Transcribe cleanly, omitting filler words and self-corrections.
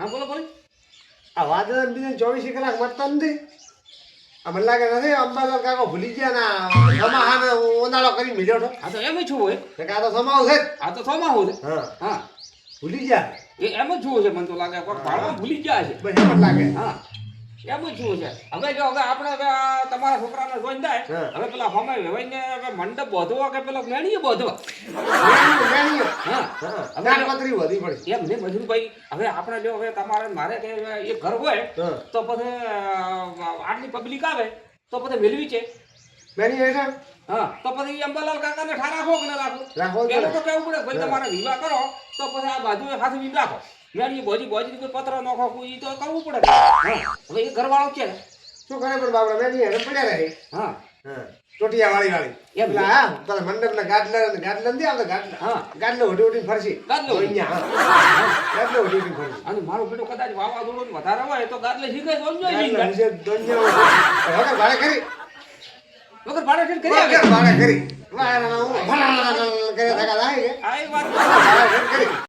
હા બોલો બોલો. આ વાદળ બીજે 24 કલાક મળતા નથી. આ મને લાગે નથી અંબાલાલ કાકો ભૂલી ગયા ના સમાહાને ઓનાળો કરી મળ્યો છો. હા તો એમ જ છું હોય. આ તો સમાવ છે. આ તો થોમાં છે. હા હા ભૂલી ગયા. એ એમ જ છું છે મને તો લાગે કોક ભાડવા ભૂલી ગયા છે. બસ એમ જ લાગે. હા એમ જ છું છે. હવે જો હવે આપણે હવે આ તમારા છોકરાને જોઈને જાય હવે પેલા હમે વેવાઈને હવે મંડપ બાંધવો કે પેલો મેણીએ બાંધવા. હા હવે પતરી વધી પડી. એમ ને મજૂરભાઈ હવે આપણે જો હવે તમારે મારે કે એ ઘર હોય તો પછી આટલી પબ્લિક આવે તો પછી મેળવી છે. મેની હેઠળ હા તો પછી અંબાલાલ કાકાને ઠા રાખો કે ના રાખો. રાખો પેલો તો કેવું પડે ભાઈ તમારે વિવાહ કરો તો પછી આ બાજુ હાથ વીમ રાખો. મેળી બોજી કોઈ પત્ર નોખો કોઈ તો કરવું પડે. હવે એ ઘરવાળો છે શું કરે પણ બાબરા મેની હેઠળ પડ્યા રહે. હા હા ટોટિયા વાળી એમ પેલા હા પેલા મંડપના ગાડલા નથી આવતા ગાડલા. હા ગાડલો ઓઢી ઓઢી ફરસી. ગાદલો અહીંયા હા ગાડલો ઓઢી ઓઢી ફરસી. અને મારો બેટો કદાચ વાવાઝોડું વધારે હોય તો ગાદલે શીખે તો જોઈ ગાડલા વિશે દોન્યા વગર ભાડે કરી. વગર ભાડે કરી વગર ભાડે કરી. વાહ ના હું ભલા કરે થકા લાગે. આ એક વાત ભાડે કરી.